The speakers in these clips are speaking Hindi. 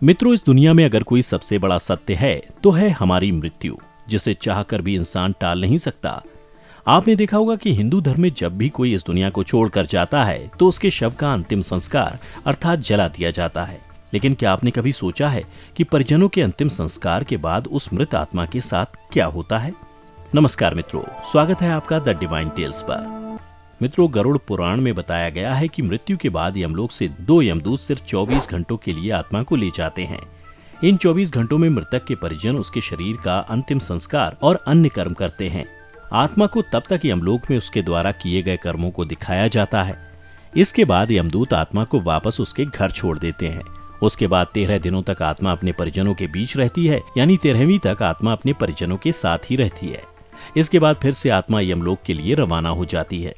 मित्रों, इस दुनिया में अगर कोई सबसे बड़ा सत्य है तो है हमारी मृत्यु, जिसे चाहकर भी इंसान टाल नहीं सकता। आपने देखा होगा कि हिंदू धर्म में जब भी कोई इस दुनिया को छोड़कर जाता है तो उसके शव का अंतिम संस्कार अर्थात जला दिया जाता है। लेकिन क्या आपने कभी सोचा है कि परिजनों के अंतिम संस्कार के बाद उस मृत आत्मा के साथ क्या होता है? नमस्कार मित्रों, स्वागत है आपका द डिवाइन टेल्स पर। मित्रों, गरुड़ पुराण में बताया गया है कि मृत्यु के बाद यमलोक से 2 यमदूत सिर्फ 24 घंटों के लिए आत्मा को ले जाते हैं। इन 24 घंटों में मृतक के परिजन उसके शरीर का अंतिम संस्कार और अन्य कर्म करते हैं। आत्मा को तब तक यमलोक में उसके द्वारा किए गए कर्मों को दिखाया जाता है। इसके बाद यमदूत आत्मा को वापस उसके घर छोड़ देते हैं। उसके बाद 13 दिनों तक आत्मा अपने परिजनों के बीच रहती है, यानी 13वीं तक आत्मा अपने परिजनों के साथ ही रहती है। इसके बाद फिर से आत्मा यमलोक के लिए रवाना हो जाती है।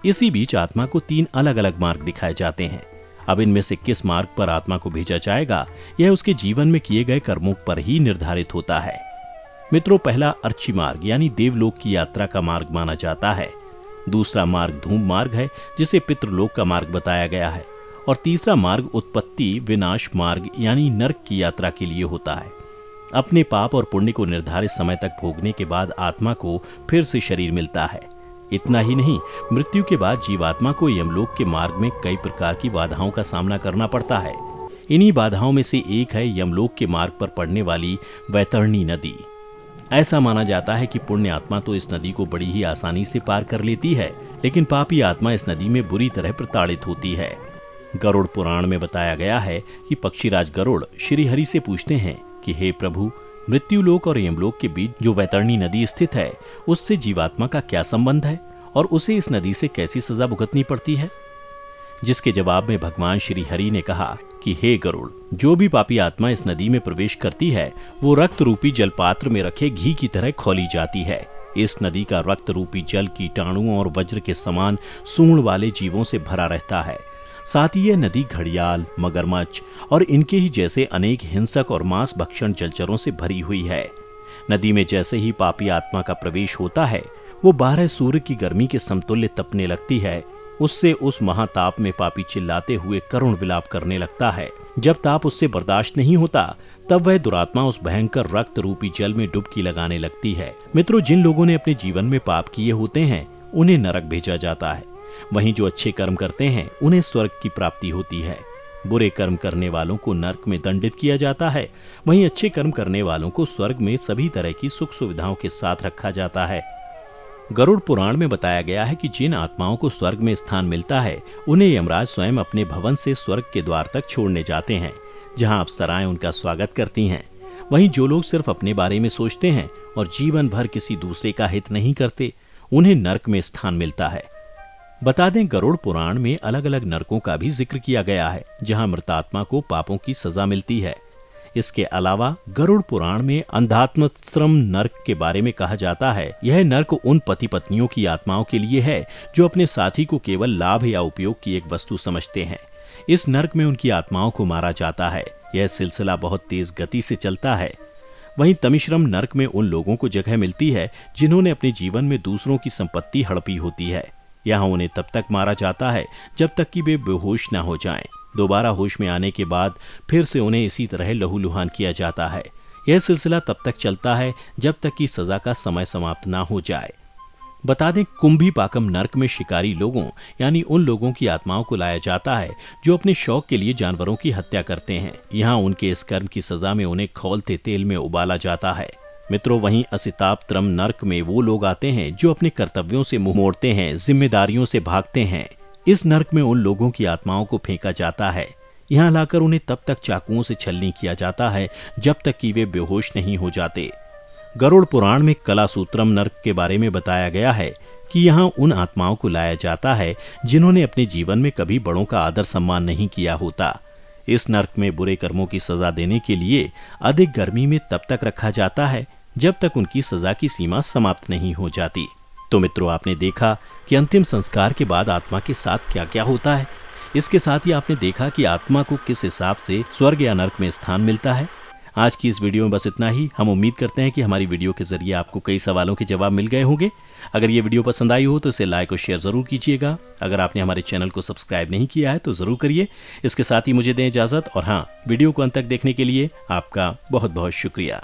इसी बीच आत्मा को 3 अलग अलग मार्ग दिखाए जाते हैं। अब इनमें से किस मार्ग पर आत्मा को भेजा जाएगा, यह उसके जीवन में किए गए कर्मों पर ही निर्धारित होता है। मित्रों, पहला अर्ची मार्ग यानी देवलोक की यात्रा का मार्ग माना जाता है। दूसरा मार्ग धूम मार्ग है, जिसे पितृलोक का मार्ग बताया गया है। और तीसरा मार्ग उत्पत्ति विनाश मार्ग यानी नरक की यात्रा के लिए होता है। अपने पाप और पुण्य को निर्धारित समय तक भोगने के बाद आत्मा को फिर से शरीर मिलता है। इतना ही नहीं, मृत्यु के बाद जीवात्मा को यमलोक के मार्ग में कई प्रकार की बाधाओं का सामना करना पड़ता है। इन्हीं बाधाओं में से एक है यमलोक के मार्ग पर पड़ने वाली वैतरणी नदी। ऐसा माना जाता है कि पुण्य आत्मा तो इस नदी को बड़ी ही आसानी से पार कर लेती है, लेकिन पापी आत्मा इस नदी में बुरी तरह प्रताड़ित होती है। गरुड़ पुराण में बताया गया है कि पक्षीराज गरुड़ श्री हरि से पूछते हैं कि हे प्रभु, मृत्युलोक और यमलोक के बीच जो वैतरणी नदी स्थित है, उससे जीवात्मा का क्या संबंध है और उसे इस नदी से कैसी सजा भुगतनी पड़ती है? जिसके जवाब में भगवान श्री हरि ने कहा कि हे गरुड़, जो भी पापी आत्मा इस नदी में प्रवेश करती है वो रक्त रूपी जलपात्र में रखे घी की तरह खौली जाती है। इस नदी का रक्त रूपी जल कीटाणुओं और वज्र के समान सूंड वाले जीवों से भरा रहता है। साथ ही यह नदी घड़ियाल, मगरमच्छ और इनके ही जैसे अनेक हिंसक और मांस भक्षण जलचरों से भरी हुई है। नदी में जैसे ही पापी आत्मा का प्रवेश होता है, वो 12 सूर्य की गर्मी के समतुल्य तपने लगती है। उससे उस महाताप में पापी चिल्लाते हुए करुण विलाप करने लगता है। जब ताप उससे बर्दाश्त नहीं होता, तब वह दुरात्मा उस भयंकर रक्त रूपी जल में डुबकी लगाने लगती है। मित्रों, जिन लोगों ने अपने जीवन में पाप किए होते हैं, उन्हें नरक भेजा जाता है। वहीं जो अच्छे कर्म करते हैं, उन्हें स्वर्ग की प्राप्ति होती है। बुरे कर्म करने वालों को नरक में दंडित किया जाता है। वहीं अच्छे कर्म करने वालों को स्वर्ग में सभी तरह की सुख सुविधाओं के साथ रखा जाता है। गरुड़ पुराण में बताया गया है कि जिन आत्माओं को स्वर्ग में स्थान मिलता है, उन्हें यमराज स्वयं अपने भवन से स्वर्ग के द्वार तक छोड़ने जाते हैं, जहां अप्सराएं उनका स्वागत करती हैं। वहीं जो लोग सिर्फ अपने बारे में सोचते हैं और जीवन भर किसी दूसरे का हित नहीं करते, उन्हें नरक में स्थान मिलता है। बता दें, गरुड़ पुराण में अलग अलग नरकों का भी जिक्र किया गया है, जहां मृतात्मा को पापों की सजा मिलती है। इसके अलावा गरुड़ पुराण में अंधात्मश्रम नरक के बारे में कहा जाता है। यह नरक उन पति पत्नियों की आत्माओं के लिए है जो अपने साथी को केवल लाभ या उपयोग की एक वस्तु समझते हैं। इस नरक में उनकी आत्माओं को मारा जाता है। यह सिलसिला बहुत तेज गति से चलता है। वहीं तमिश्रम नरक में उन लोगों को जगह मिलती है जिन्होंने अपने जीवन में दूसरों की संपत्ति हड़पी होती है। यहाँ उन्हें तब तक मारा जाता है जब तक कि वे बेहोश न हो जाएं। दोबारा होश में आने के बाद फिर से उन्हें इसी तरह लहूलुहान किया जाता है। यह सिलसिला तब तक चलता है जब तक कि सजा का समय समाप्त ना हो जाए। बता दें, कुंभी पाकम नरक में शिकारी लोगों यानी उन लोगों की आत्माओं को लाया जाता है जो अपने शौक के लिए जानवरों की हत्या करते हैं। यहाँ उनके इस कर्म की सजा में उन्हें खौलते तेल में उबाला जाता है। मित्रों, वहीं असितापत्रम नरक में वो लोग आते हैं जो अपने कर्तव्यों से मुंह मोड़ते हैं, जिम्मेदारियों से भागते हैं। इस नरक में उन लोगों की आत्माओं को फेंका जाता है। यहाँ लाकर उन्हें तब तक चाकुओं से छलनी किया जाता है जब तक कि वे बेहोश नहीं हो जाते। गरुड़ पुराण में कलासूत्रम नरक के बारे में बताया गया है कि यहाँ उन आत्माओं को लाया जाता है जिन्होंने अपने जीवन में कभी बड़ों का आदर सम्मान नहीं किया होता। इस नरक में बुरे कर्मों की सजा देने के लिए अधिक गर्मी में तब तक रखा जाता है जब तक उनकी सजा की सीमा समाप्त नहीं हो जाती। तो मित्रों, आपने देखा कि अंतिम संस्कार के बाद आत्मा के साथ क्या क्या होता है। इसके साथ ही आपने देखा कि आत्मा को किस हिसाब से स्वर्ग या नरक में स्थान मिलता है। आज की इस वीडियो में बस इतना ही। हम उम्मीद करते हैं कि हमारी वीडियो के जरिए आपको कई सवालों के जवाब मिल गए होंगे। अगर ये वीडियो पसंद आई हो तो इसे लाइक और शेयर जरूर कीजिएगा। अगर आपने हमारे चैनल को सब्सक्राइब नहीं किया है तो जरूर करिए। इसके साथ ही मुझे दें इजाजत, और हाँ, वीडियो को अंत तक देखने के लिए आपका बहुत बहुत शुक्रिया।